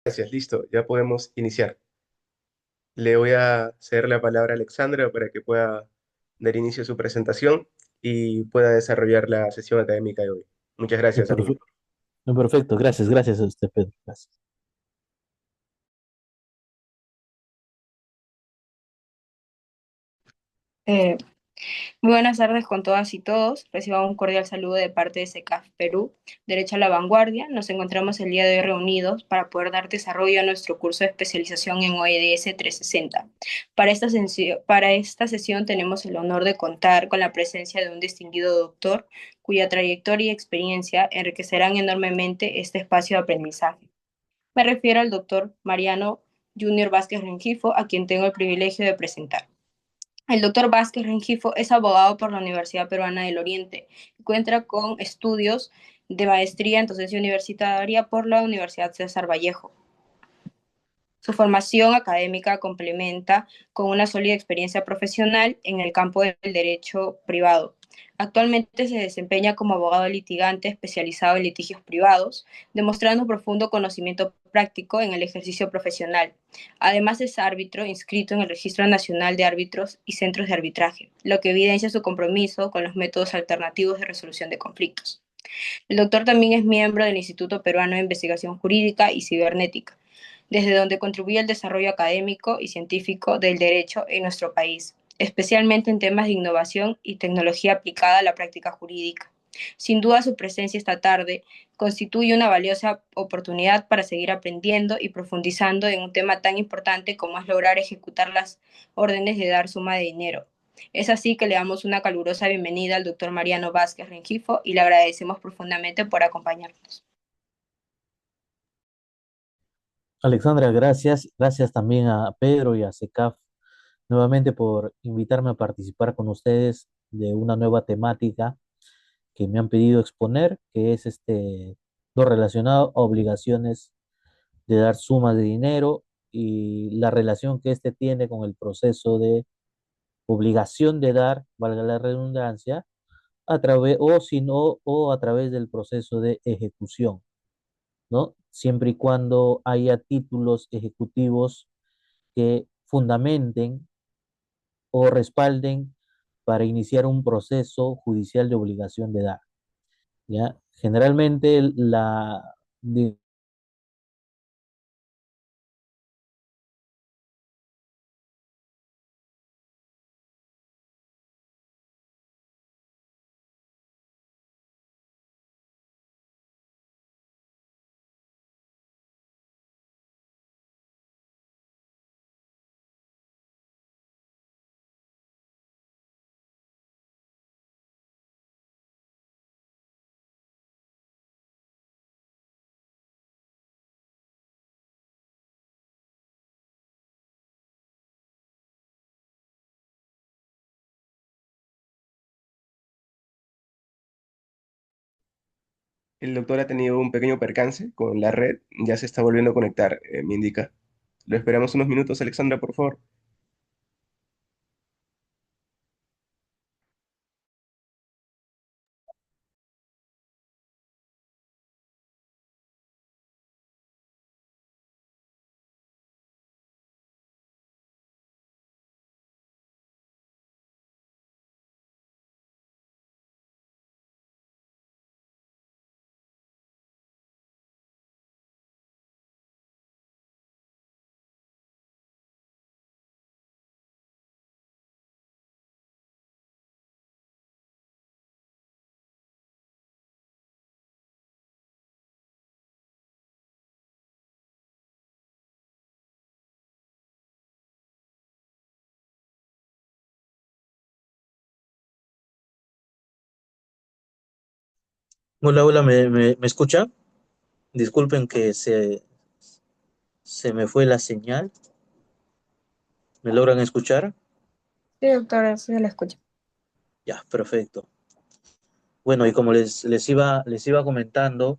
Gracias, listo, ya podemos iniciar. Le voy a ceder la palabra a Alexandra para que pueda dar inicio a su presentación y pueda desarrollar la sesión académica de hoy. Muchas No, gracias, amigo. no, perfecto, gracias a usted, Pedro. Gracias. Eh, Muy buenas tardes con todas y todos. Reciban un cordial saludo de parte de SECAF Perú, Derecho a la Vanguardia. Nos encontramos el día de hoy reunidos para poder dar desarrollo a nuestro curso de especialización en OEDS 360. Para esta sesión tenemos el honor de contar con la presencia de un distinguido doctor cuya trayectoria y experiencia enriquecerán enormemente este espacio de aprendizaje. Me refiero al doctor Mariano Junior Vázquez Rengifo, a quien tengo el privilegio de presentar. El doctor Vázquez Rengifo es abogado por la Universidad Peruana del Oriente y cuenta con estudios de maestría en docencia universitaria por la Universidad César Vallejo. Su formación académica complementa con una sólida experiencia profesional en el campo del derecho privado. Actualmente se desempeña como abogado litigante especializado en litigios privados, demostrando un profundo conocimiento práctico en el ejercicio profesional. Además es árbitro inscrito en el Registro Nacional de Árbitros y Centros de Arbitraje, lo que evidencia su compromiso con los métodos alternativos de resolución de conflictos. El doctor también es miembro del Instituto Peruano de Investigación Jurídica y Cibernética, desde donde contribuye al desarrollo académico y científico del derecho en nuestro país, especialmente en temas de innovación y tecnología aplicada a la práctica jurídica. Sin duda, su presencia esta tarde constituye una valiosa oportunidad para seguir aprendiendo y profundizando en un tema tan importante como es lograr ejecutar las órdenes de dar suma de dinero. Es así que le damos una calurosa bienvenida al doctor Mariano Vázquez Rengifo y le agradecemos profundamente por acompañarnos. Alexandra, gracias. Gracias también a Pedro y a SECAF nuevamente por invitarme a participar con ustedes de una nueva temática que me han pedido exponer, que es lo relacionado a obligaciones de dar sumas de dinero y la relación que este tiene con el proceso de obligación de dar, valga la redundancia, a través, o si no, o a través del proceso de ejecución, ¿no? Siempre y cuando haya títulos ejecutivos que fundamenten o respalden para iniciar un proceso judicial de obligación de dar, ¿ya? Generalmente El doctor ha tenido un pequeño percance con la red, ya se está volviendo a conectar, me indica. Lo esperamos unos minutos, Alexandra, por favor. Hola, hola, ¿me escucha? Disculpen que se me fue la señal. ¿Me logran escuchar? Sí, doctora, sí la escucho. Ya, perfecto. Bueno, y como les iba comentando,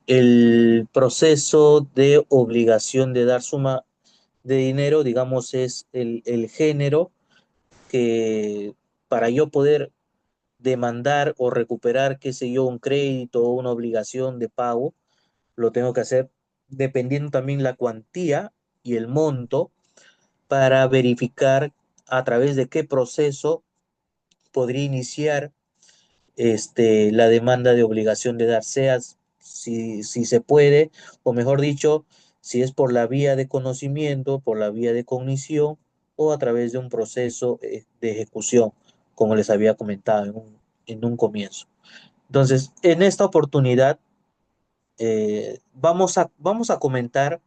el proceso de obligación de dar suma de dinero, digamos, es el género que para yo poder demandar o recuperar, qué sé yo, un crédito o una obligación de pago, lo tengo que hacer dependiendo también la cuantía y el monto, para verificar a través de qué proceso podría iniciar la demanda de obligación de dar, sea si se puede, o mejor dicho, si es por la vía de conocimiento, por la vía de cognición, o a través de un proceso de ejecución, como les había comentado en un comienzo. Entonces, en esta oportunidad, vamos a comentar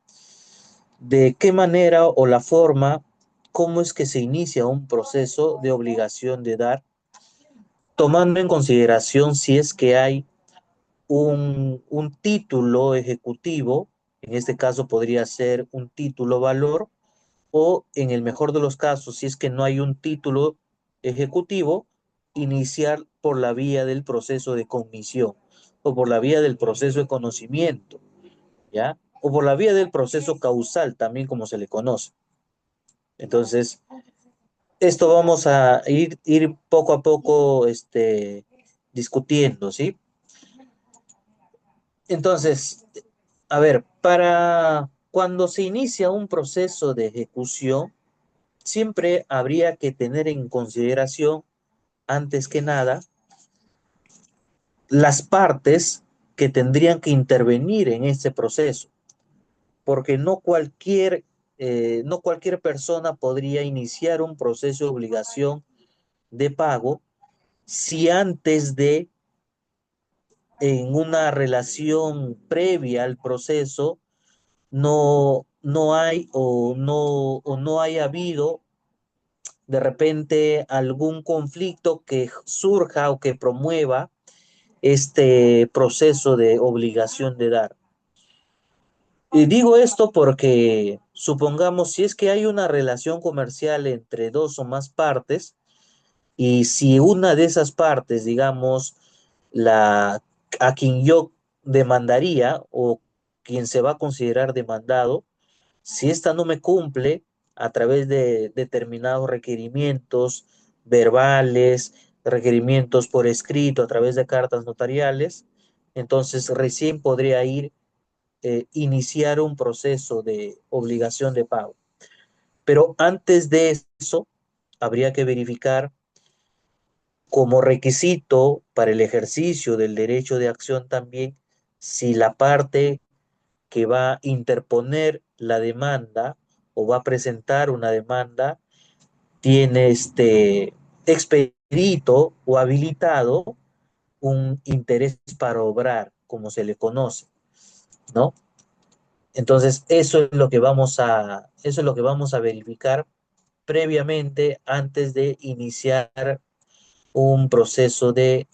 de qué manera o la forma, cómo es que se inicia un proceso de obligación de dar, tomando en consideración si es que hay un título ejecutivo, en este caso podría ser un título valor, o en el mejor de los casos, si es que no hay un título ejecutivo, iniciar por la vía del proceso de cognición o por la vía del proceso de conocimiento, ¿ya? O por la vía del proceso causal, también como se le conoce. Entonces, esto vamos a ir poco a poco discutiendo, ¿sí? Entonces, a ver, para cuando se inicia un proceso de ejecución, siempre habría que tener en consideración, antes que nada, las partes que tendrían que intervenir en este proceso, porque no cualquier persona podría iniciar un proceso de obligación de pago si antes de, en una relación previa al proceso, no hay o no haya habido de repente algún conflicto que surja o que promueva este proceso de obligación de dar. Y digo esto porque supongamos si es que hay una relación comercial entre dos o más partes y si una de esas partes, digamos, la a quien yo demandaría o quien se va a considerar demandado, si ésta no me cumple a través de determinados requerimientos verbales, requerimientos por escrito, a través de cartas notariales, entonces recién podría iniciar un proceso de obligación de pago. Pero antes de eso, habría que verificar como requisito para el ejercicio del derecho de acción también si la parte que va a interponer la demanda o va a presentar una demanda tiene expedito o habilitado un interés para obrar, como se le conoce, ¿no? Entonces, eso es lo que vamos a verificar previamente antes de iniciar un proceso de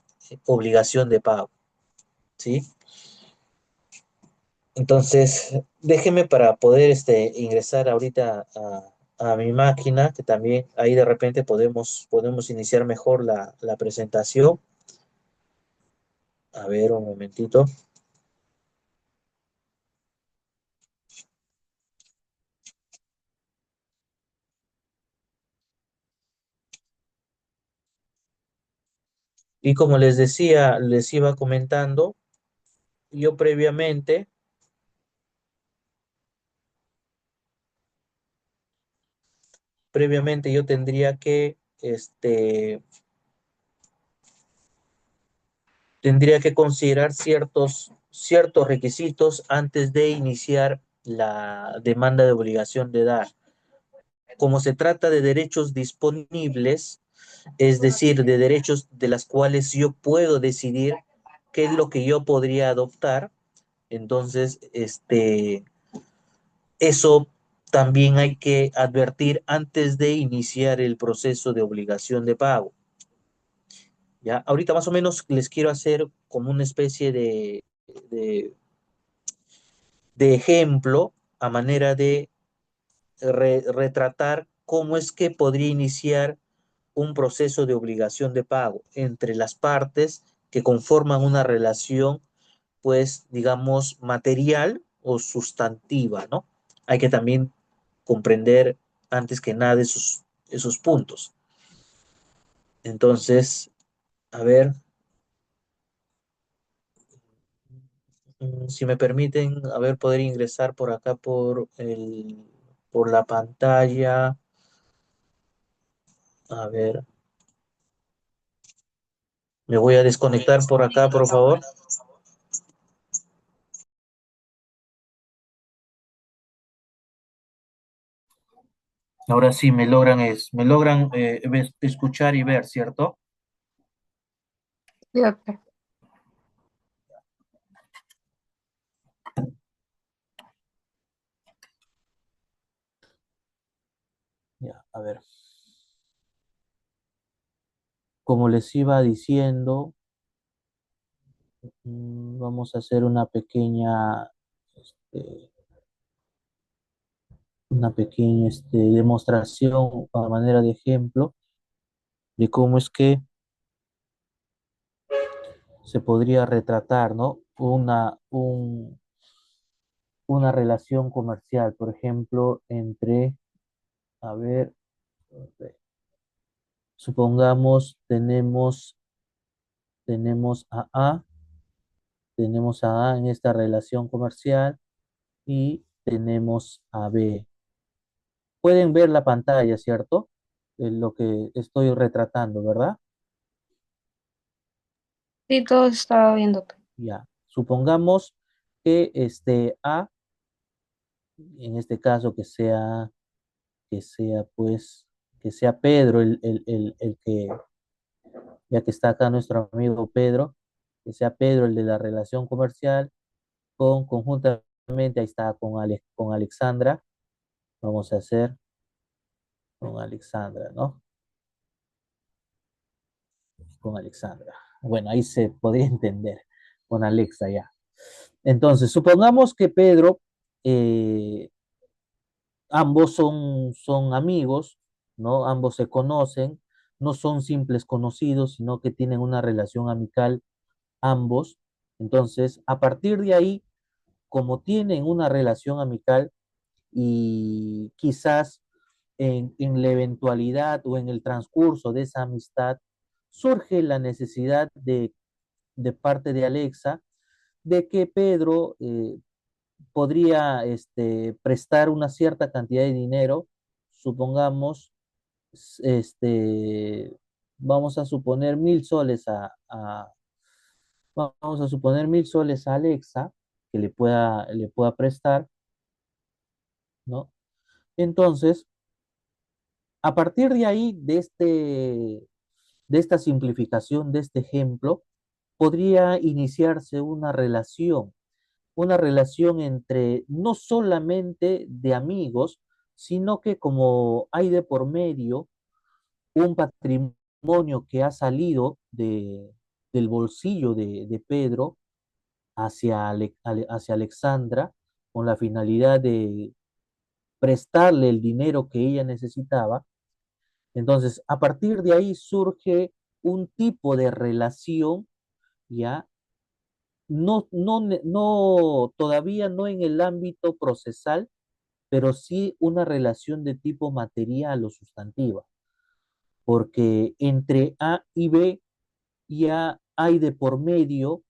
obligación de pago, ¿sí? Entonces, déjeme para poder ingresar ahorita a mi máquina, que también ahí de repente podemos iniciar mejor la presentación. A ver, un momentito. Y como les decía, les iba comentando, yo previamente yo tendría que considerar ciertos requisitos antes de iniciar la demanda de obligación de dar. Como se trata de derechos disponibles, es decir, de derechos de las cuales yo puedo decidir qué es lo que yo podría adoptar, entonces, eso también hay que advertir antes de iniciar el proceso de obligación de pago. ¿Ya? Ahorita más o menos les quiero hacer como una especie de, de ejemplo a manera de retratar cómo es que podría iniciar un proceso de obligación de pago entre las partes que conforman una relación, pues, digamos, material o sustantiva, ¿no? Hay que también comprender antes que nada esos puntos. Entonces, a ver, Si me permiten, a ver, poder ingresar por acá por la pantalla. A ver, me voy a desconectar por acá, por favor. Ahora sí, me logran escuchar y ver, ¿cierto? Sí, doctor. Ya, a ver. Como les iba diciendo, vamos a hacer este, una pequeña demostración a manera de ejemplo de cómo es que se podría retratar, ¿no? Una relación comercial, por ejemplo, a ver, supongamos tenemos tenemos a A en esta relación comercial y tenemos a B. Pueden ver la pantalla, ¿cierto? Lo que estoy retratando, ¿verdad? Sí, todo estaba bien, doctor. Ya. Supongamos que A, en este caso pues, que sea Pedro el que, ya que está acá nuestro amigo Pedro, que sea Pedro el de la relación comercial, conjuntamente, ahí está, con Alexandra, vamos a hacer con Alexandra, ¿no? Con Alexandra. Bueno, ahí se podría entender, con Alexa ya. Entonces, supongamos que Pedro, eh, ambos son amigos, ¿no? Ambos se conocen, no son simples conocidos, sino que tienen una relación amical ambos. Entonces, a partir de ahí, como tienen una relación amical y quizás en la eventualidad o en el transcurso de esa amistad, surge la necesidad de parte de Alexa de que Pedro podría prestar una cierta cantidad de dinero, supongamos, vamos a suponer 1.000 soles vamos a suponer 1.000 soles a Alexa que le pueda prestar, ¿no? Entonces, a partir de ahí, de esta simplificación, de este ejemplo, podría iniciarse una relación entre no solamente de amigos, sino que como hay de por medio un patrimonio que ha salido del bolsillo de Pedro hacia Alexandra con la finalidad de prestarle el dinero que ella necesitaba. Entonces, a partir de ahí surge un tipo de relación, ¿ya? Todavía no en el ámbito procesal, pero sí una relación de tipo material o sustantiva, porque entre A y B ya hay de por medio,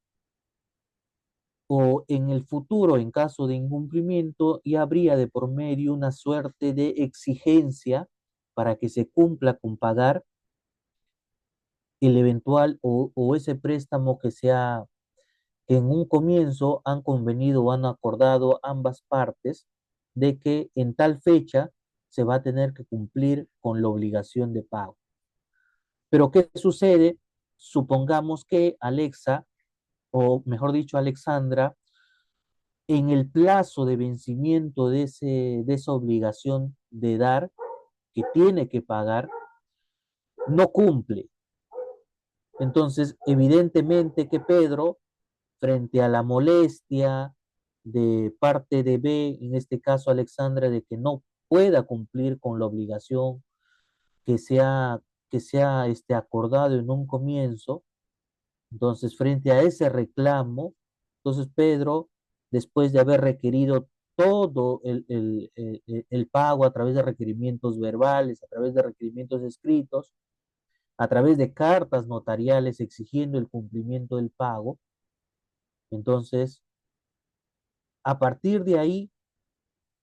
o en el futuro, en caso de incumplimiento, ya habría de por medio una suerte de exigencia para que se cumpla con pagar el eventual o ese préstamo que en un comienzo han convenido o han acordado ambas partes de que en tal fecha se va a tener que cumplir con la obligación de pago. Pero ¿qué sucede? Supongamos que Alexa, o mejor dicho, Alexandra, en el plazo de vencimiento de esa obligación de dar, que tiene que pagar, no cumple. Entonces, evidentemente que Pedro, frente a la molestia de parte de B, en este caso Alexandra, de que no pueda cumplir con la obligación que sea acordado en un comienzo, entonces frente a ese reclamo, entonces Pedro, después de haber requerido todo el pago a través de requerimientos verbales, a través de requerimientos escritos, a través de cartas notariales exigiendo el cumplimiento del pago, entonces A partir de ahí,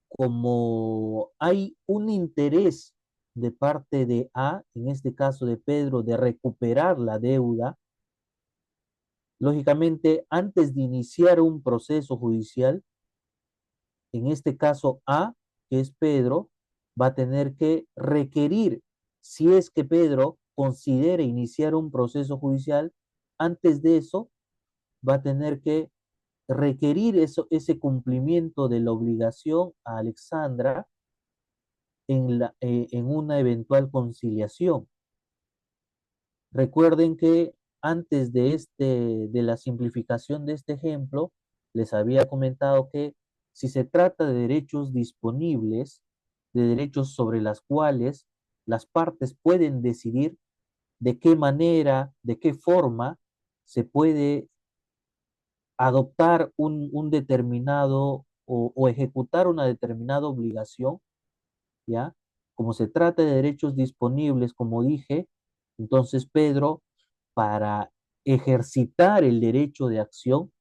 como hay un interés de parte de A, en este caso de Pedro, de recuperar la deuda, lógicamente, antes de iniciar un proceso judicial, en este caso A, que es Pedro, va a tener que requerir, si es que Pedro considera iniciar un proceso judicial, antes de eso va a tener que requerir ese cumplimiento de la obligación a Alexandra en una eventual conciliación. Recuerden que antes de la simplificación de este ejemplo, les había comentado que si se trata de derechos disponibles, de derechos sobre las cuales las partes pueden decidir de qué manera, de qué forma se puede adoptar un determinado o ejecutar una determinada obligación, ¿ya? Como se trata de derechos disponibles, como dije, entonces Pedro, para ejercitar el derecho de acción,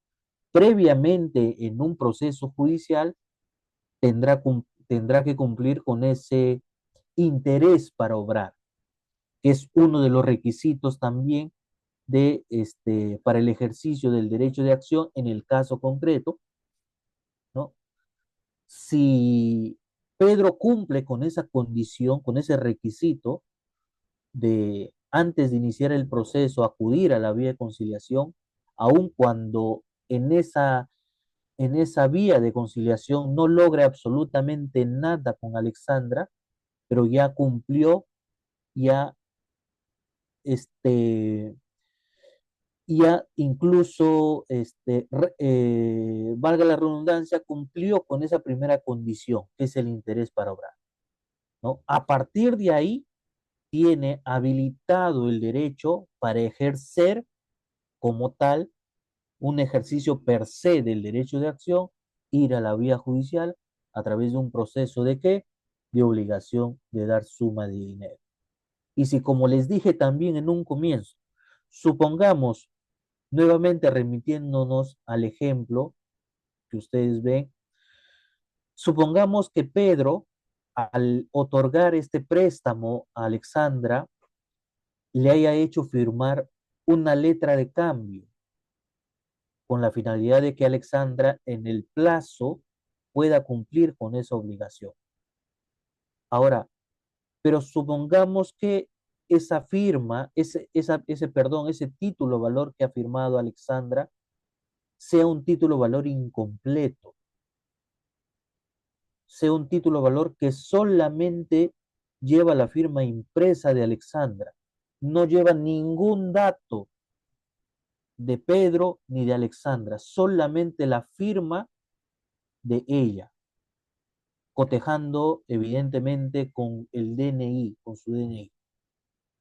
previamente en un proceso judicial, tendrá que cumplir con ese interés para obrar, que es uno de los requisitos también para el ejercicio del derecho de acción en el caso concreto, ¿no? Si Pedro cumple con esa condición, con ese requisito de antes de iniciar el proceso acudir a la vía de conciliación, aun cuando en esa vía de conciliación no logre absolutamente nada con Alexandra, pero ya cumplió, ya este, ya incluso, valga la redundancia, cumplió con esa primera condición, que es el interés para obrar, ¿no? A partir de ahí, tiene habilitado el derecho para ejercer como tal un ejercicio per se del derecho de acción, ir a la vía judicial a través de un proceso de qué? De obligación de dar suma de dinero. Y si, como les dije también en un comienzo, supongamos, nuevamente remitiéndonos al ejemplo que ustedes ven, supongamos que Pedro, al otorgar este préstamo a Alexandra, le haya hecho firmar una letra de cambio con la finalidad de que Alexandra en el plazo pueda cumplir con esa obligación. Ahora, pero supongamos que esa firma, ese título valor que ha firmado Alexandra, sea un título valor incompleto, sea un título valor que solamente lleva la firma impresa de Alexandra, no lleva ningún dato de Pedro ni de Alexandra, solamente la firma de ella, cotejando evidentemente con el DNI, con su DNI.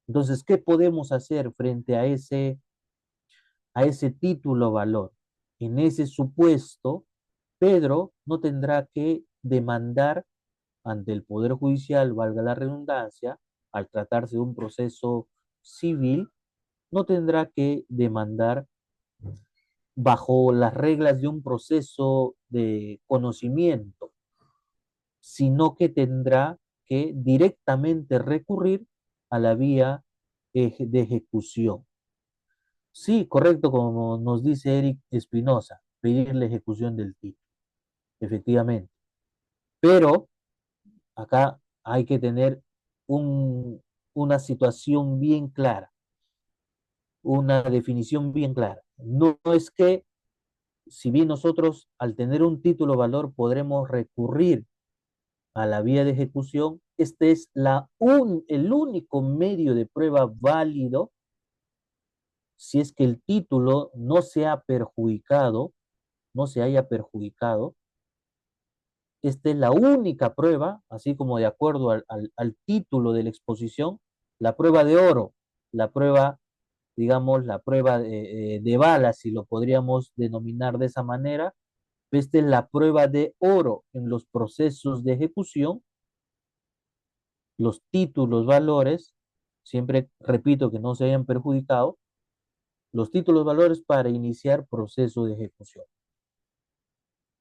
Entonces, ¿qué podemos hacer frente a ese título valor? En ese supuesto, Pedro no tendrá que demandar ante el Poder Judicial, valga la redundancia, al tratarse de un proceso civil, no tendrá que demandar bajo las reglas de un proceso de conocimiento, sino que tendrá que directamente recurrir a la vía de ejecución. Sí, correcto, como nos dice Eric Espinosa, pedir la ejecución del título, efectivamente. Pero acá hay que tener un, una situación bien clara, una definición bien clara. No es que si bien nosotros al tener un título valor podremos recurrir a la vía de ejecución, este es el único medio de prueba válido si es que el título no se ha perjudicado, no se haya perjudicado. Esta es la única prueba, así como de acuerdo al título de la exposición, la prueba de oro, la prueba, digamos, la prueba de balas, si lo podríamos denominar de esa manera. Esta es la prueba de oro en los procesos de ejecución, los títulos, valores, siempre repito que no se hayan perjudicado, los títulos, valores para iniciar proceso de ejecución.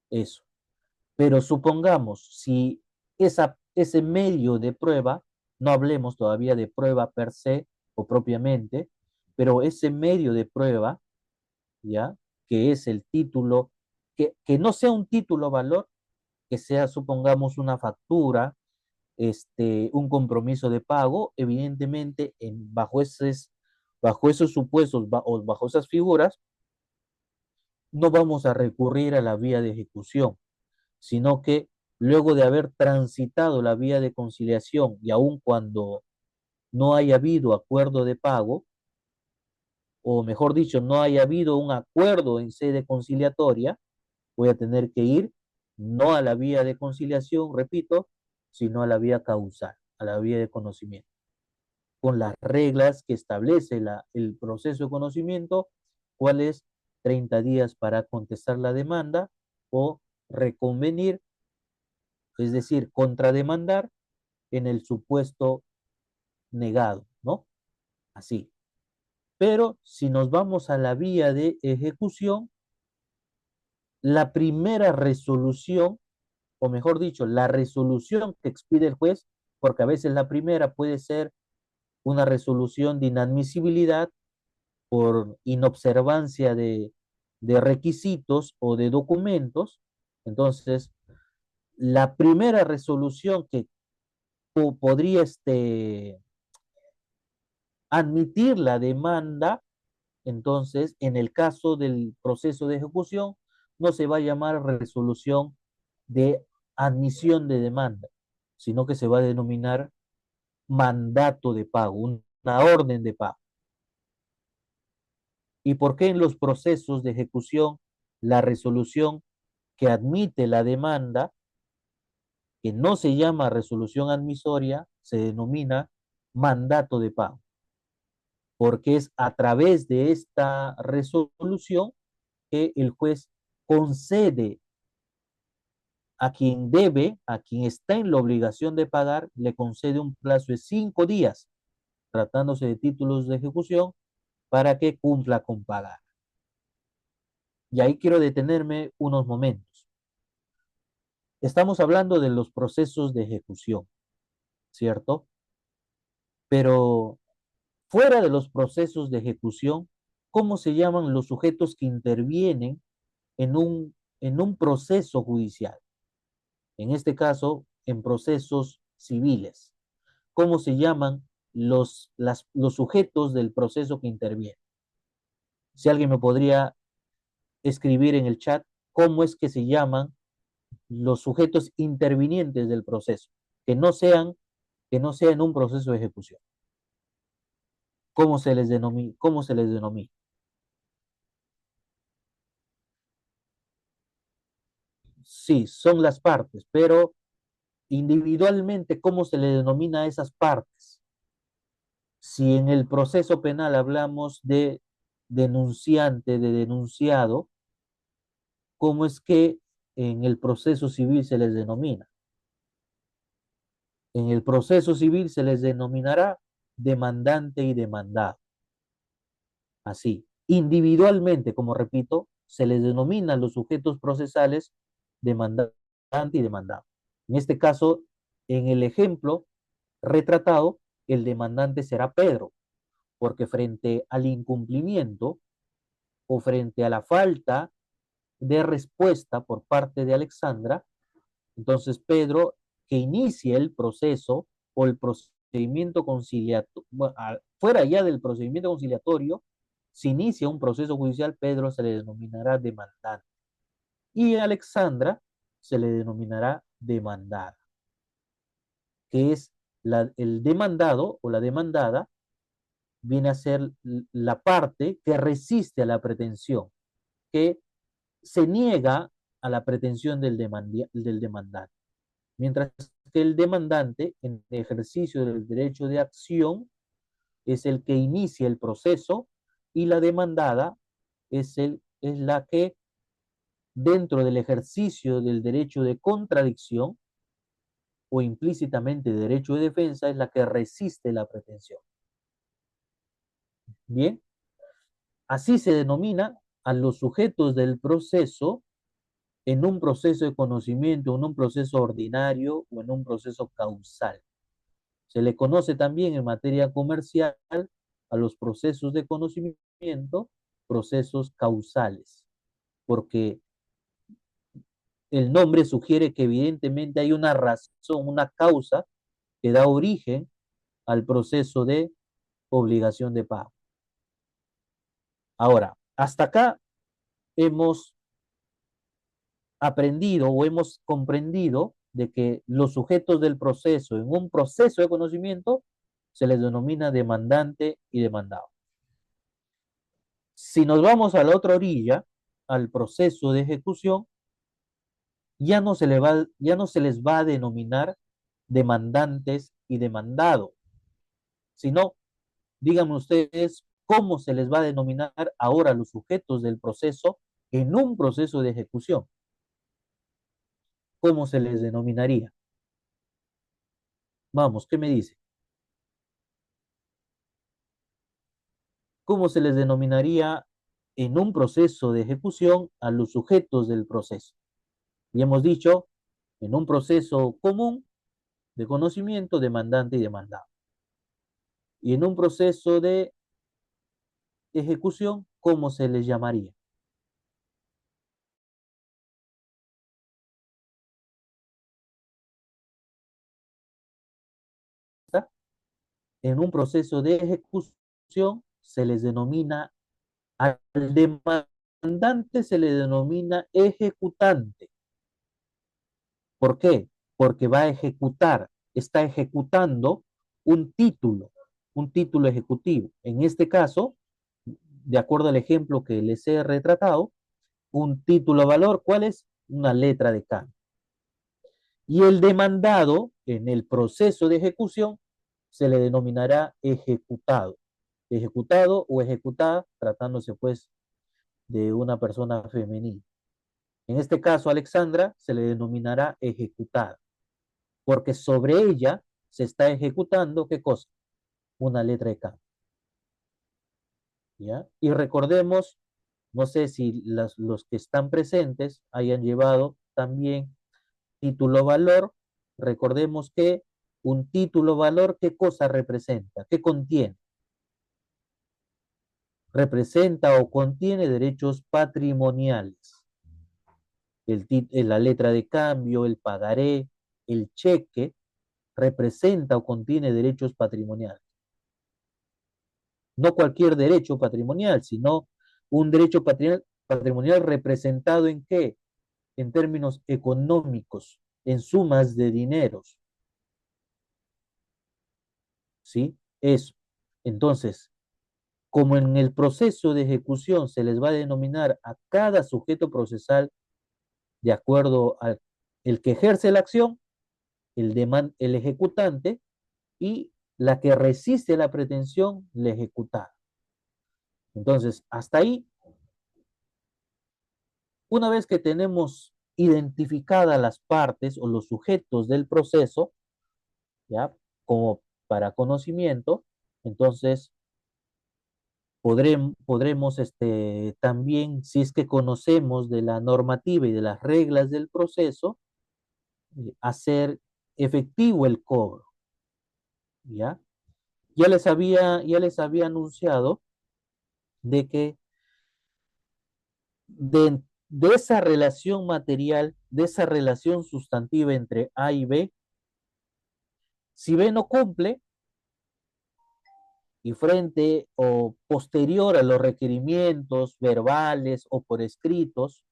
Eso. Pero supongamos, si ese medio de prueba, no hablemos todavía de prueba per se o propiamente, pero ese medio de prueba, ¿ya? Que es el título, que no sea un título valor, que sea, supongamos, una factura, un compromiso de pago, evidentemente, bajo esos supuestos o bajo esas figuras, no vamos a recurrir a la vía de ejecución, sino que luego de haber transitado la vía de conciliación y aun cuando no haya habido acuerdo de pago, o mejor dicho, no haya habido un acuerdo en sede conciliatoria, voy a tener que ir no a la vía de conciliación, repito, sino a la vía causal, a la vía de conocimiento, con las reglas que establece el proceso de conocimiento, cuál es 30 días para contestar la demanda o reconvenir, es decir, contrademandar en el supuesto negado, ¿no? Así. Pero si nos vamos a la vía de ejecución, la primera resolución, o mejor dicho, la resolución que expide el juez, porque a veces la primera puede ser una resolución de inadmisibilidad por inobservancia de requisitos o de documentos. Entonces, la primera resolución que podría admitir la demanda, entonces, en el caso del proceso de ejecución, no se va a llamar resolución de admisión de demanda, sino que se va a denominar mandato de pago, una orden de pago. ¿Y por qué en los procesos de ejecución la resolución que admite la demanda, que no se llama resolución admisoria, se denomina mandato de pago? Porque es a través de esta resolución que el juez concede a quien debe, a quien está en la obligación de pagar, le concede un plazo de 5 días, tratándose de títulos de ejecución, para que cumpla con pagar. Y ahí quiero detenerme unos momentos. Estamos hablando de los procesos de ejecución, ¿cierto? Pero fuera de los procesos de ejecución, ¿cómo se llaman los sujetos que intervienen en un proceso judicial? En este caso, en procesos civiles. ¿Cómo se llaman los sujetos del proceso que intervienen? Si alguien me podría escribir en el chat cómo es que se llaman los sujetos intervinientes del proceso, que no sean, que no sea en un proceso de ejecución. ¿Cómo se les denomina? ¿Cómo se les denomina? Sí, son las partes, pero individualmente, ¿cómo se le denomina a esas partes? Si en el proceso penal hablamos de denunciante, de denunciado, ¿cómo es que en el proceso civil se les denomina? En el proceso civil se les denominará demandante y demandado. Así, individualmente, como repito, se les denomina los sujetos procesales demandante y demandado. En este caso, en el ejemplo retratado, el demandante será Pedro, porque frente al incumplimiento o frente a la falta de respuesta por parte de Alexandra, entonces Pedro, que inicie el proceso o el procedimiento conciliatorio, fuera ya del procedimiento conciliatorio, si inicia un proceso judicial, Pedro se le denominará demandante y Alexandra se le denominará demandada, que es el demandado o la demandada viene a ser la parte que resiste a la pretensión, que se niega a la pretensión del demandante. Mientras que el demandante, en ejercicio del derecho de acción, es el que inicia el proceso y la demandada es la que, dentro del ejercicio del derecho de contradicción o implícitamente derecho de defensa, es la que resiste la pretensión. Bien, así se denomina a los sujetos del proceso en un proceso de conocimiento, en un proceso ordinario o en un proceso causal. Se le conoce también en materia comercial a los procesos de conocimiento, procesos causales, porque el nombre sugiere que evidentemente hay una razón, una causa que da origen al proceso de obligación de pago. Ahora, hasta acá hemos aprendido o hemos comprendido de que los sujetos del proceso en un proceso de conocimiento se les denomina demandante y demandado. Si nos vamos a la otra orilla, al proceso de ejecución, ya no se les va a denominar demandantes y demandado, sino, díganme ustedes, cómo se les va a denominar ahora a los sujetos del proceso en un proceso de ejecución. ¿Cómo se les denominaría? Vamos, ¿qué me dice? ¿Cómo se les denominaría en un proceso de ejecución a los sujetos del proceso? Y hemos dicho, en un proceso común de conocimiento, demandante y demandado. Y en un proceso de ejecución, ¿cómo se les llamaría? ¿Está? En un proceso de ejecución se les denomina, al demandante se le denomina ejecutante. ¿Por qué? Porque va a ejecutar, está ejecutando un título ejecutivo. En este caso, de acuerdo al ejemplo que les he retratado, un título valor, ¿cuál es? Una letra de cambio. Y el demandado, en el proceso de ejecución, se le denominará ejecutado. Ejecutado o ejecutada, tratándose pues de una persona femenina. En este caso, Alexandra se le denominará ejecutada, porque sobre ella se está ejecutando, ¿qué cosa? Una letra de cambio. ¿Ya? Y recordemos, no sé si los que están presentes hayan llevado también título valor. Recordemos que un título valor, ¿qué cosa representa? ¿Qué contiene? Representa o contiene derechos patrimoniales. La letra de cambio, el pagaré, el cheque, representa o contiene derechos patrimoniales. No cualquier derecho patrimonial, sino un derecho patrimonial representado en qué? En términos económicos, en sumas de dineros. ¿Sí? Eso. Entonces, como en el proceso de ejecución se les va a denominar a cada sujeto procesal de acuerdo al el que ejerce la acción, el ejecutante, y la que resiste la pretensión, la ejecutada. Entonces, hasta ahí, una vez que tenemos identificadas las partes o los sujetos del proceso, ¿ya? Como para conocimiento, entonces podremos también, si es que conocemos de la normativa y de las reglas del proceso, hacer efectivo el cobro, ¿ya? Ya les había anunciado de que de esa relación material, de esa relación sustantiva entre A y B, si B no cumple y frente o posterior a los requerimientos verbales o por escritos,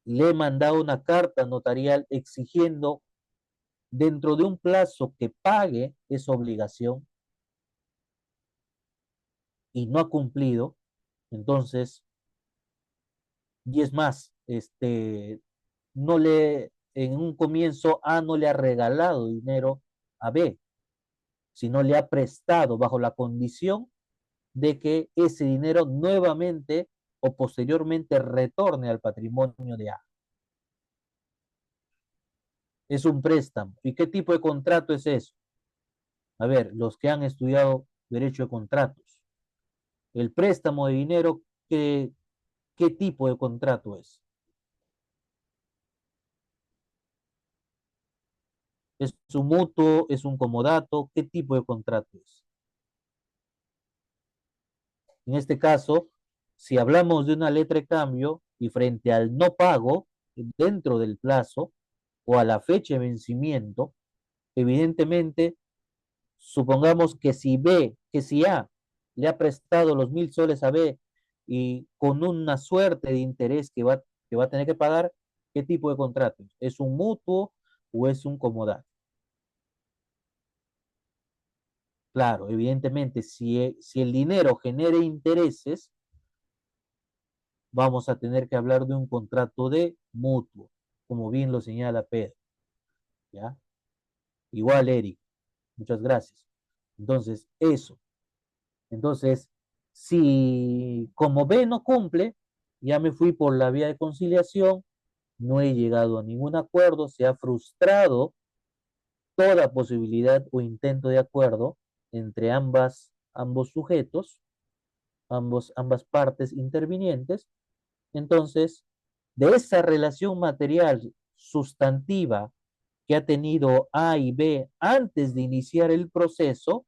le he mandado una carta notarial exigiendo dentro de un plazo que pague esa obligación y no ha cumplido, entonces, y es más, en un comienzo A no le ha regalado dinero a B, sino le ha prestado bajo la condición de que ese dinero nuevamente o posteriormente retorne al patrimonio de A. Es un préstamo. ¿Y qué tipo de contrato es eso? A ver, los que han estudiado derecho de contratos. El préstamo de dinero, ¿qué tipo de contrato es? ¿Es un mutuo? ¿Es un comodato? ¿Qué tipo de contrato es? En este caso, si hablamos de una letra de cambio y frente al no pago dentro del plazo o a la fecha de vencimiento, evidentemente, supongamos que si A le ha prestado los 1.000 soles a B y con una suerte de interés que va a tener que pagar, ¿qué tipo de contrato? ¿Es un mutuo o es un comodato? Claro, evidentemente, si el dinero genera intereses, vamos a tener que hablar de un contrato de mutuo, como bien lo señala Pedro, ¿ya? Igual, Eric, muchas gracias. Entonces, eso. Entonces, si como B no cumple, ya me fui por la vía de conciliación, no he llegado a ningún acuerdo, se ha frustrado toda posibilidad o intento de acuerdo entre ambos sujetos, ambas partes intervinientes. Entonces, de esa relación material sustantiva que ha tenido A y B antes de iniciar el proceso,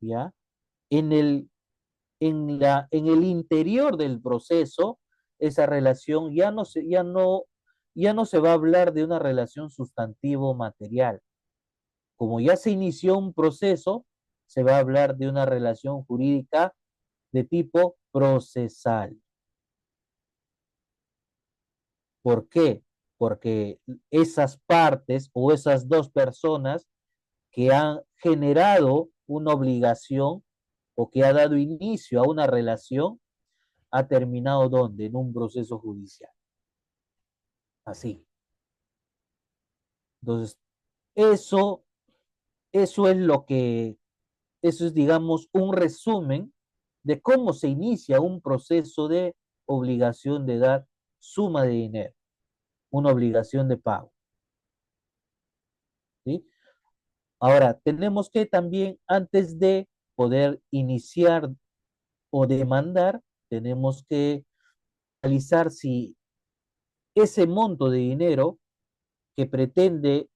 ¿ya? En el, en el interior del proceso, esa relación ya no se va a hablar de una relación sustantivo material. Como ya se inició un proceso, se va a hablar de una relación jurídica de tipo procesal. ¿Por qué? Porque esas partes o esas dos personas que han generado una obligación o que ha dado inicio a una relación, ha terminado ¿dónde? En un proceso judicial. Así. Entonces, eso, eso es lo que, eso es, digamos, un resumen de cómo se inicia un proceso de obligación de dar suma de dinero, una obligación de pago. ¿Sí? Ahora, tenemos que también, antes de poder iniciar o demandar, tenemos que analizar si ese monto de dinero que pretende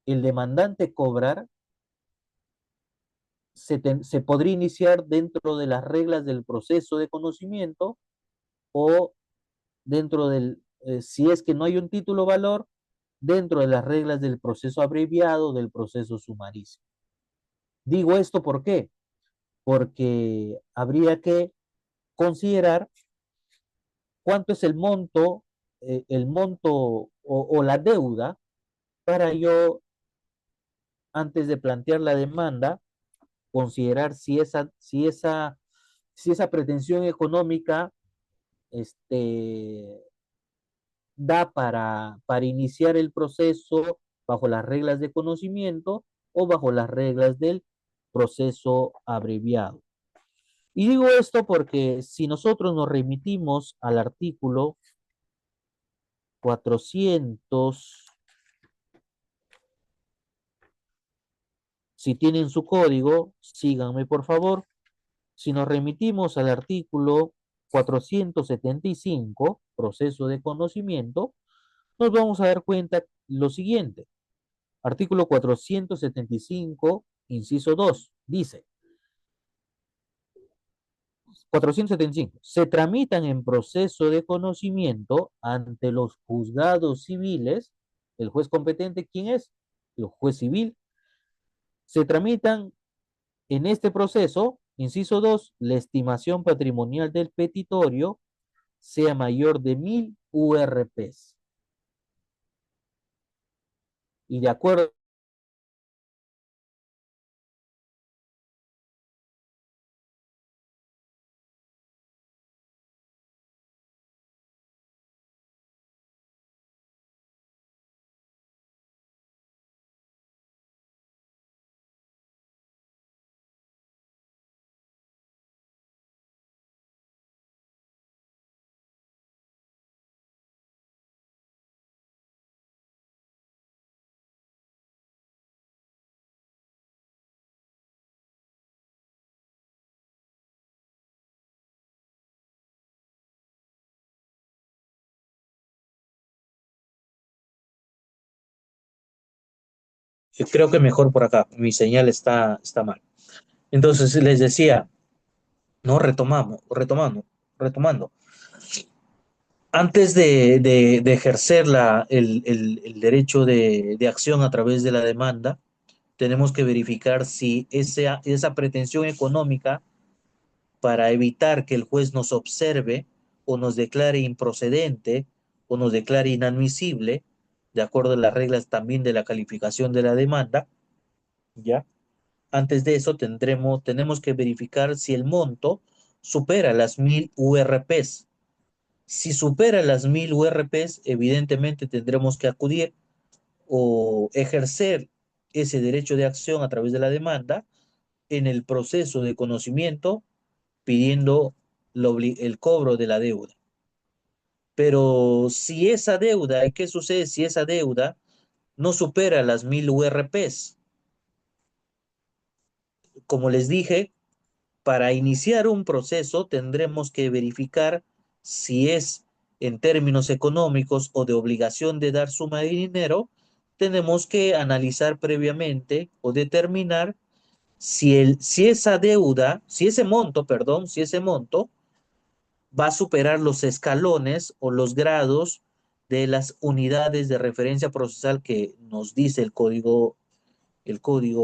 el demandante cobrar se podría iniciar dentro de las reglas del proceso de conocimiento o dentro si es que no hay un título valor, dentro de las reglas del proceso abreviado del proceso sumarísimo. Digo esto ¿por qué? Porque habría que considerar cuánto es el monto o la deuda para yo, antes de plantear la demanda, considerar si esa pretensión económica este, da para iniciar el proceso bajo las reglas de conocimiento o bajo las reglas del proceso abreviado. Y digo esto porque si nosotros nos remitimos al artículo 400, si tienen su código, síganme por favor. Si nos remitimos al artículo 475, proceso de conocimiento, nos vamos a dar cuenta lo siguiente. Artículo 475, inciso 2, dice, 475, se tramitan en proceso de conocimiento ante los juzgados civiles, el juez competente, ¿quién es? El juez civil. Se tramitan en este proceso, inciso 2, la estimación patrimonial del petitorio sea mayor de 1.000 URPs. Y de acuerdo Creo que mejor por acá, mi señal está mal. Entonces les decía, no retomando. Antes de ejercer el derecho de acción a través de la demanda, tenemos que verificar si esa pretensión económica, para evitar que el juez nos observe o nos declare improcedente o nos declare inadmisible, de acuerdo a las reglas también de la calificación de la demanda, ¿ya? Antes de eso tenemos que verificar si el monto supera las 1000 URPs. Si supera las 1000 URPs, evidentemente tendremos que acudir o ejercer ese derecho de acción a través de la demanda en el proceso de conocimiento pidiendo el cobro de la deuda. Pero si esa deuda, ¿qué sucede si esa deuda no supera las 1000 URPs? Como les dije, para iniciar un proceso tendremos que verificar si es en términos económicos o de obligación de dar suma de dinero. Tenemos que analizar previamente o determinar si esa deuda, si ese monto, perdón, si ese monto va a superar los escalones o los grados de las unidades de referencia procesal que nos dice el código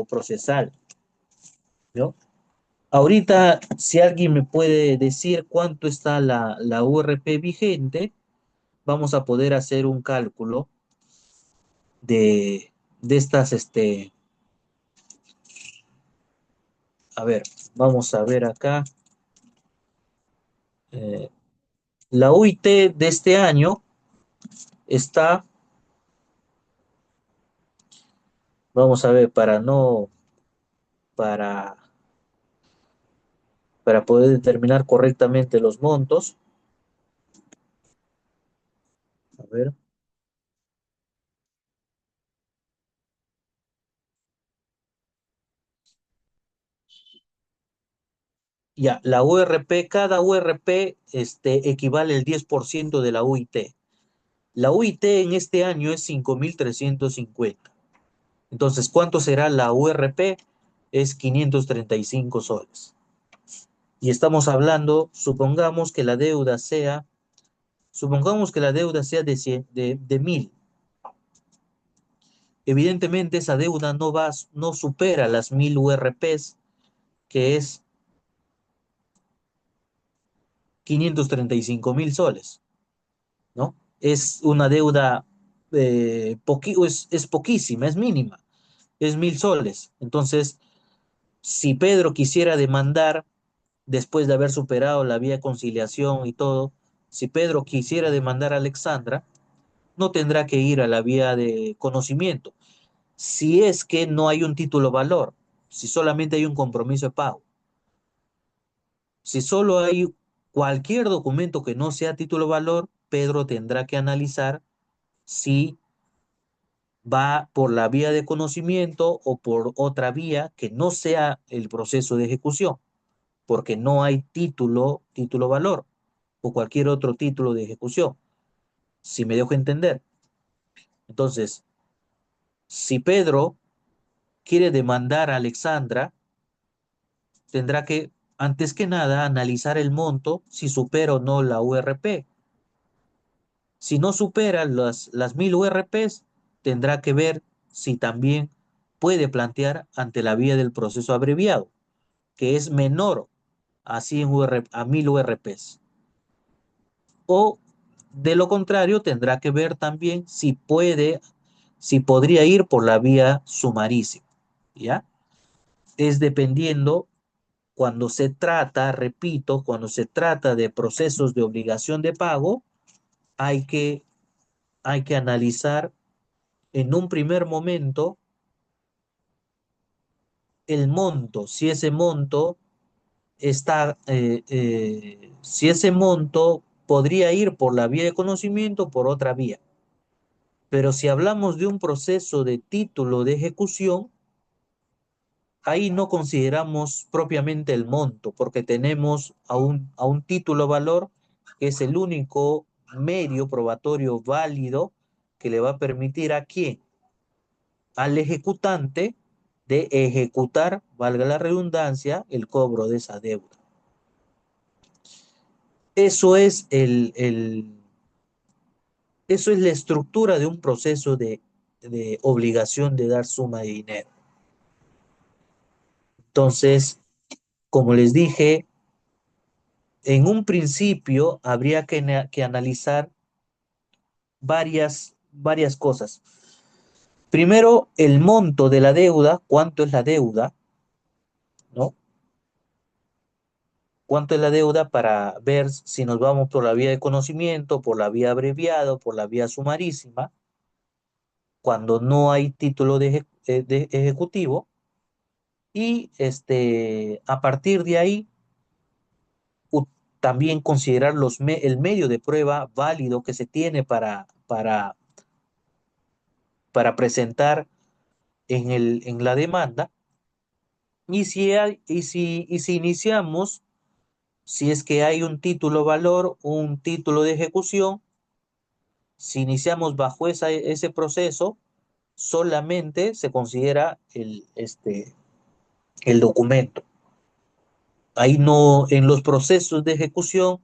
procesal, ¿no? Ahorita, si alguien me puede decir cuánto está la URP vigente, vamos a poder hacer un cálculo de estas, a ver, vamos a ver acá. eh, la UIT de este año está, vamos a ver, para, para poder determinar correctamente los montos. A ver, ya, la URP, cada URP equivale al 10% de la UIT. La UIT en este año es 5350. Entonces, ¿cuánto será la URP? Es 535 soles. Y estamos hablando, supongamos que la deuda sea de 1000. Evidentemente, esa deuda no supera las 1000 URPs, que es 535.000 soles, ¿no? Es una deuda, es poquísima, es mínima, es 1000 soles. Entonces, si Pedro quisiera demandar, después de haber superado la vía de conciliación y todo, si Pedro quisiera demandar a Alexandra, no tendrá que ir a la vía de conocimiento. Si es que no hay un título valor, si solamente hay un compromiso de pago, si solo hay cualquier documento que no sea título valor, Pedro tendrá que analizar si va por la vía de conocimiento o por otra vía que no sea el proceso de ejecución, porque no hay título valor o cualquier otro título de ejecución, si me dejo entender. Entonces, si Pedro quiere demandar a Alexandra, tendrá que, antes que nada, analizar el monto, si supera o no la URP. Si no supera las 1000 URPs, tendrá que ver si también puede plantear ante la vía del proceso abreviado, que es menor a 1000 URPs. O de lo contrario, tendrá que ver también si podría ir por la vía sumarísima, ¿ya? Es dependiendo cuando se trata, repito, cuando se trata de procesos de obligación de pago, hay que, hay que analizar en un primer momento el monto, si ese monto podría ir por la vía de conocimiento o por otra vía. Pero si hablamos de un proceso de título de ejecución, ahí no consideramos propiamente el monto, porque tenemos a un título valor que es el único medio probatorio válido que le va a permitir a quién, al ejecutante de ejecutar, valga la redundancia, el cobro de esa deuda. Eso es eso es la estructura de un proceso de obligación de dar suma de dinero. Entonces, como les dije, en un principio habría que analizar varias cosas. Primero, el monto de la deuda, cuánto es la deuda, ¿no? ¿Cuánto es la deuda para ver si nos vamos por la vía de conocimiento, por la vía abreviada, por la vía sumarísima, cuando no hay título de ejecutivo? Y a partir de ahí, u- también considerar el medio de prueba válido que se tiene para presentar en la demanda. Y si iniciamos, si es que hay un título valor, un título de ejecución, si iniciamos bajo ese proceso, solamente se considera el documento. Ahí no, en los procesos de ejecución,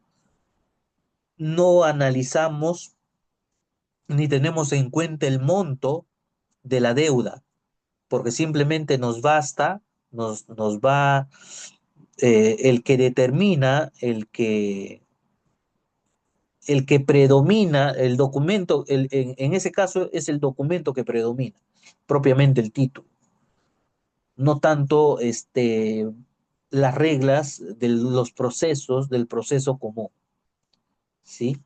no analizamos ni tenemos en cuenta el monto de la deuda, porque simplemente nos basta, nos va el que determina, el que predomina, el documento, en ese caso es el documento que predomina, propiamente el título, no tanto las reglas de los procesos, del proceso común, ¿sí?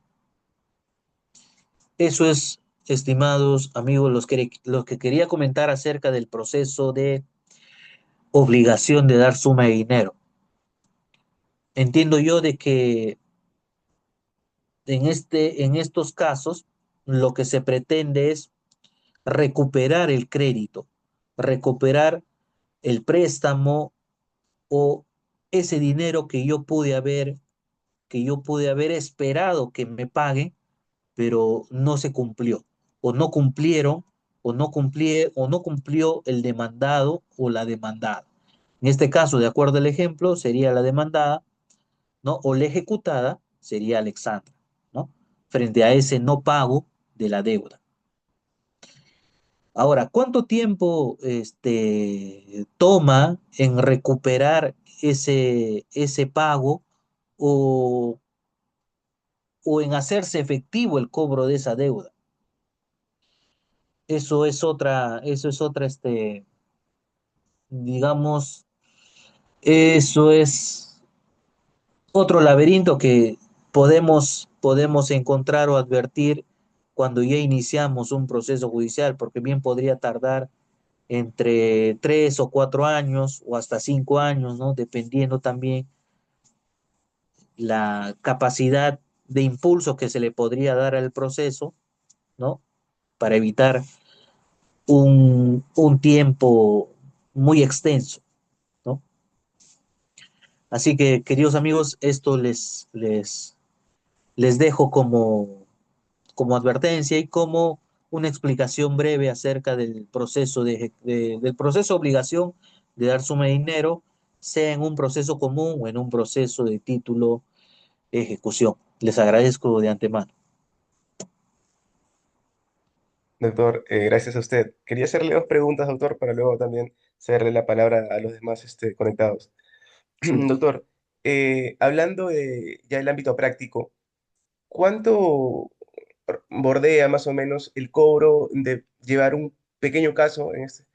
Eso es, estimados amigos, los que quería comentar acerca del proceso de obligación de dar suma de dinero. Entiendo yo de que en estos casos lo que se pretende es recuperar el crédito, recuperar el préstamo o ese dinero que yo pude haber esperado que me paguen, pero no se cumplió, o no cumplieron, o no cumplió el demandado o la demandada. En este caso, de acuerdo al ejemplo, sería la demandada, ¿no? O la ejecutada sería Alexandra, ¿no? Frente a ese no pago de la deuda. Ahora, ¿cuánto tiempo toma en recuperar ese pago o, o en hacerse efectivo el cobro de esa deuda? Eso es otra, digamos, eso es otro laberinto que podemos encontrar o advertir cuando ya iniciamos un proceso judicial, porque bien podría tardar entre 3 o 4 años o hasta 5 años, ¿no? Dependiendo también la capacidad de impulso que se le podría dar al proceso, ¿no? Para evitar un tiempo muy extenso, ¿no? Así que, queridos amigos, esto les dejo como advertencia y como una explicación breve acerca del proceso del proceso de obligación de dar suma de dinero, sea en un proceso común o en un proceso de título de ejecución. Les agradezco de antemano. Doctor, gracias a usted. Quería hacerle dos preguntas, doctor, para luego también cederle la palabra a los demás conectados. Sí. Doctor, hablando de ya el ámbito práctico, ¿cuánto bordea más o menos el cobro de llevar un pequeño caso en ese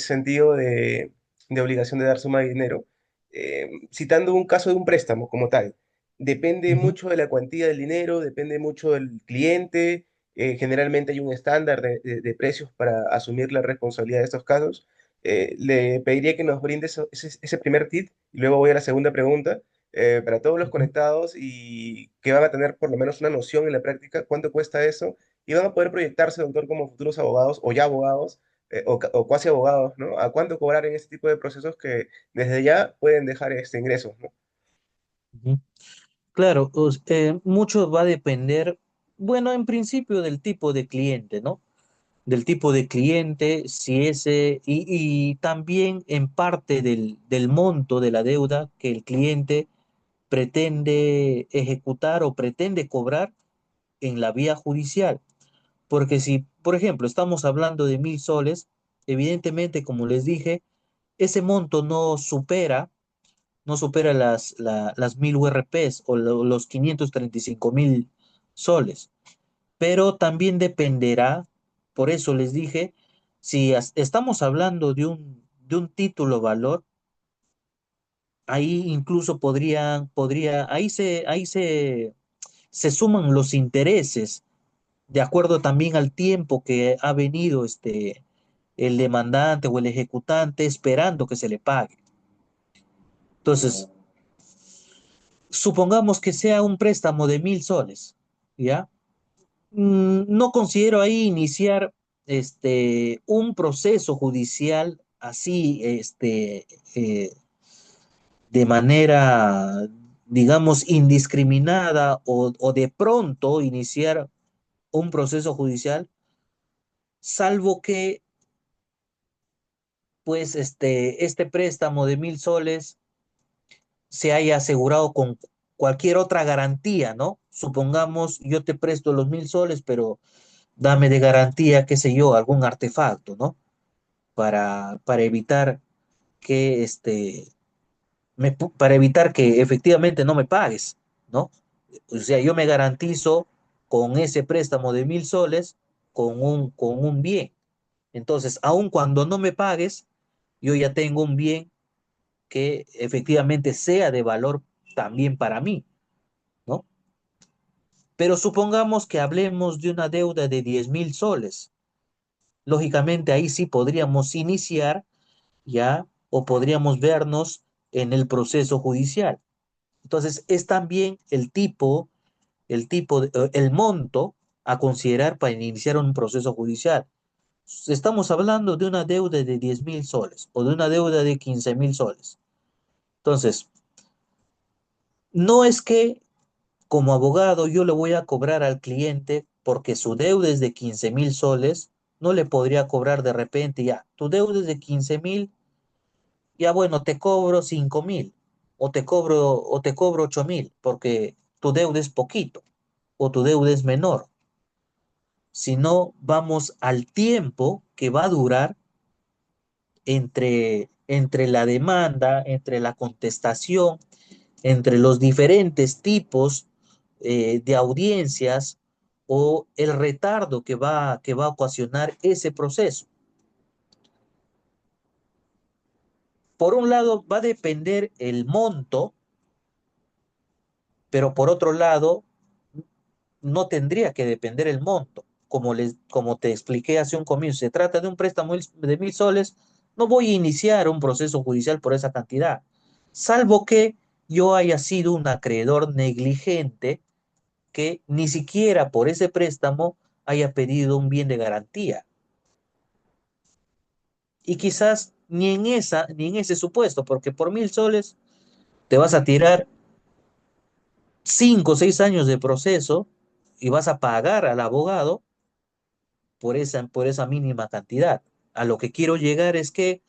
sentido de obligación de dar suma de dinero? Citando un caso de un préstamo como tal, depende Ujú, mucho de la cuantía del dinero, depende mucho del cliente. Generalmente hay un estándar de precios para asumir la responsabilidad de estos casos. Le pediría que nos brinde ese primer tip y luego voy a la segunda pregunta para todos los ujú, conectados y que van a tener por lo menos una noción en la práctica cuánto cuesta eso y van a poder proyectarse, doctor, como futuros abogados o ya abogados o cuasi abogados, ¿no? A cuánto cobrar en este tipo de procesos que desde ya pueden dejar este ingreso, ¿no? ujú. Claro, mucho va a depender, bueno, en principio del tipo de cliente, ¿no? del tipo de cliente, si ese, y también en parte del monto de la deuda que el cliente pretende ejecutar o pretende cobrar en la vía judicial. Porque si, por ejemplo, estamos hablando de 1.000 soles, evidentemente, como les dije, ese monto no supera las 1.000 URPs o los 535.000 soles. Pero también dependerá, por eso les dije, si estamos hablando de un título valor, ahí incluso ahí se suman los intereses, de acuerdo también al tiempo que ha venido el demandante o el ejecutante esperando que se le pague. Entonces, supongamos que sea un préstamo de 1.000 soles, ¿ya? No considero ahí iniciar un proceso judicial así, eh, de manera, digamos, indiscriminada o de pronto iniciar un proceso judicial, salvo que, pues, este préstamo de 1.000 soles se haya asegurado con cualquier otra garantía, ¿no? Supongamos, yo te presto los 1.000 soles, pero dame de garantía, qué sé yo, algún artefacto, ¿no? Para evitar que para evitar que efectivamente no me pagues, ¿no? O sea, yo me garantizo con ese préstamo de 1.000 soles con un bien. Entonces, aun cuando no me pagues, yo ya tengo un bien que efectivamente sea de valor también para mí, ¿no? Pero supongamos que hablemos de una deuda de 10.000 soles. Lógicamente ahí sí podríamos iniciar ya o podríamos vernos en el proceso judicial. Entonces es también el monto a considerar para iniciar un proceso judicial. Estamos hablando de una deuda de 10.000 soles o de una deuda de 15.000 soles. Entonces, no es que como abogado yo le voy a cobrar al cliente porque su deuda es de 15.000 soles, no le podría cobrar de repente, ya, tu deuda es de 15.000, ya bueno, te cobro 5.000 o te cobro 8.000 porque tu deuda es poquito o tu deuda es menor, sino vamos al tiempo que va a durar entre la demanda, entre la contestación, entre los diferentes tipos de audiencias o el retardo que va a ocasionar ese proceso. Por un lado, va a depender el monto, pero por otro lado, no tendría que depender el monto. Como te expliqué hace un comienzo, se trata de un préstamo de 1.000 soles, no voy a iniciar un proceso judicial por esa cantidad, salvo que yo haya sido un acreedor negligente que ni siquiera por ese préstamo haya pedido un bien de garantía. Y quizás ni en ese supuesto, porque por 1.000 soles te vas a tirar 5 o 6 años de proceso y vas a pagar al abogado por esa mínima cantidad. A lo que quiero llegar es que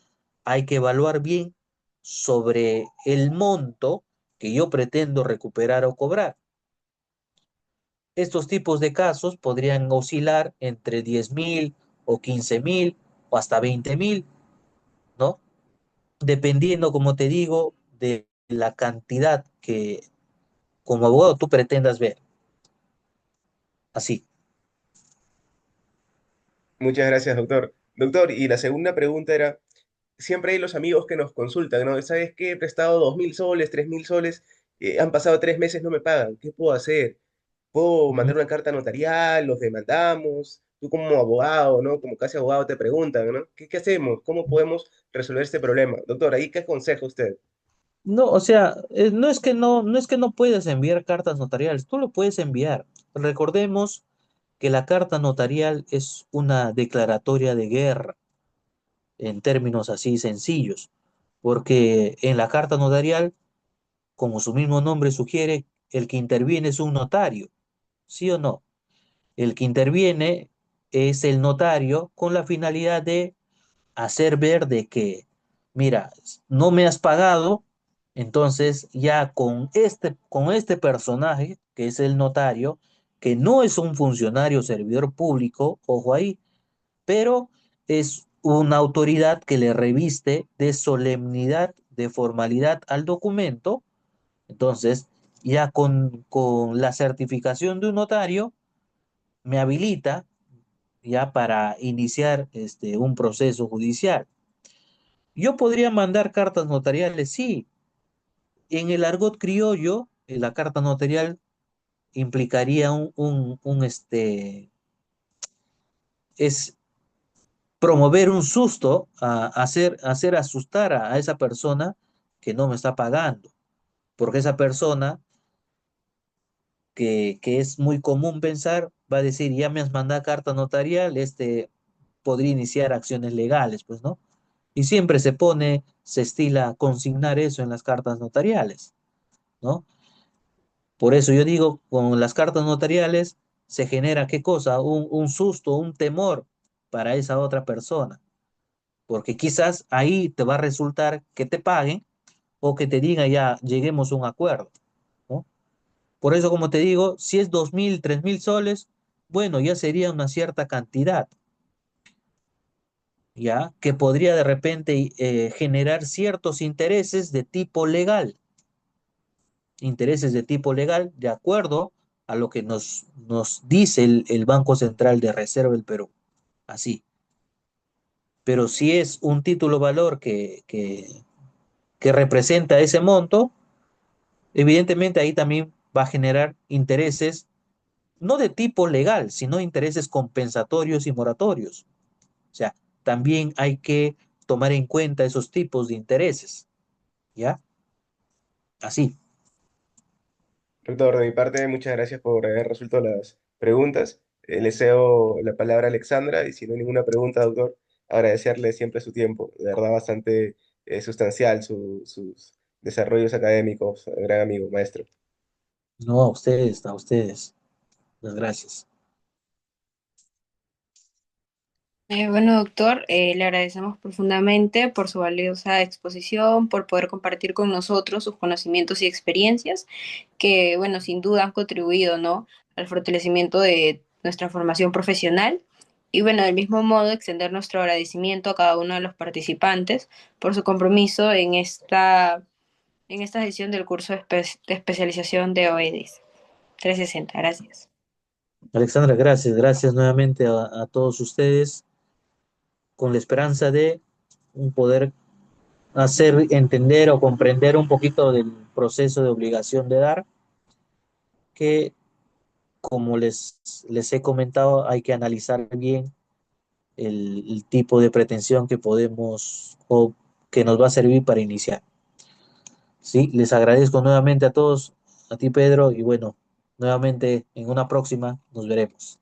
hay que evaluar bien sobre el monto que yo pretendo recuperar o cobrar. Estos tipos de casos podrían oscilar entre 10.000 o 15.000 o hasta 20.000, ¿no? Dependiendo, como te digo, de la cantidad que como abogado tú pretendas ver. Así. Muchas gracias, doctor. Doctor, y la segunda pregunta era, siempre hay los amigos que nos consultan, ¿no? ¿Sabes qué? He prestado 2.000 soles, 3.000 soles, han pasado 3 meses, no me pagan. ¿Qué puedo hacer? ¿Puedo Ujú. mandar una carta notarial? ¿Los demandamos? Tú como abogado, ¿no? Como casi abogado te preguntan, ¿no? ¿Qué hacemos? ¿Cómo podemos resolver este problema? Doctor, ¿ahí qué aconseja usted? No, o sea, no es que no puedes enviar cartas notariales, tú lo puedes enviar. Recordemos que la carta notarial es una declaratoria de guerra, en términos así sencillos, porque en la carta notarial, como su mismo nombre sugiere, el que interviene es un notario, ¿sí o no? El que interviene es el notario con la finalidad de hacer ver de que, mira, no me has pagado, entonces ya con este personaje, que es el notario, que no es un funcionario servidor público, ojo ahí, pero es una autoridad que le reviste de solemnidad, de formalidad al documento. Entonces, ya con la certificación de un notario, me habilita ya para iniciar un proceso judicial. Yo podría mandar cartas notariales, sí. En el argot criollo, la carta notarial implicaría es promover un susto, hacer asustar a esa persona que no me está pagando, porque esa persona que es muy común pensar, va a decir, ya me has mandado carta notarial, podría iniciar acciones legales, pues, ¿no? Y siempre se estila consignar eso en las cartas notariales, ¿no? Por eso yo digo, con las cartas notariales se genera ¿qué cosa? Un susto, un temor para esa otra persona, porque quizás ahí te va a resultar que te paguen o que te diga ya lleguemos a un acuerdo, ¿no? Por eso, como te digo, si es 2.000, 3.000 soles, bueno, ya sería una cierta cantidad, ¿ya? Que podría de repente generar ciertos intereses de tipo legal, de acuerdo a lo que nos dice el Banco Central de Reserva del Perú. Así. Pero si es un título valor que representa ese monto, evidentemente ahí también va a generar intereses, no de tipo legal, sino intereses compensatorios y moratorios. O sea, también hay que tomar en cuenta esos tipos de intereses, ¿ya? Así. Doctor, de mi parte, muchas gracias por haber resuelto las preguntas. Le cedo la palabra a Alexandra y si no hay ninguna pregunta, doctor, agradecerle siempre su tiempo. De verdad, bastante sustancial sus desarrollos académicos. Gran amigo, maestro. No, a ustedes, a ustedes. Muchas gracias. Bueno, doctor, le agradecemos profundamente por su valiosa exposición, por poder compartir con nosotros sus conocimientos y experiencias, que, bueno, sin duda han contribuido, ¿no?, al fortalecimiento de nuestra formación profesional. Y bueno, del mismo modo, extender nuestro agradecimiento a cada uno de los participantes por su compromiso en esta sesión del curso de especialización de OEDIS 360. Gracias. Alexandra, gracias. Gracias nuevamente a todos ustedes con la esperanza de poder hacer entender o comprender un poquito del proceso de obligación de dar, que como les he comentado, hay que analizar bien el tipo de pretensión que podemos o que nos va a servir para iniciar. Sí, les agradezco nuevamente a todos, a ti Pedro, y bueno, nuevamente en una próxima nos veremos.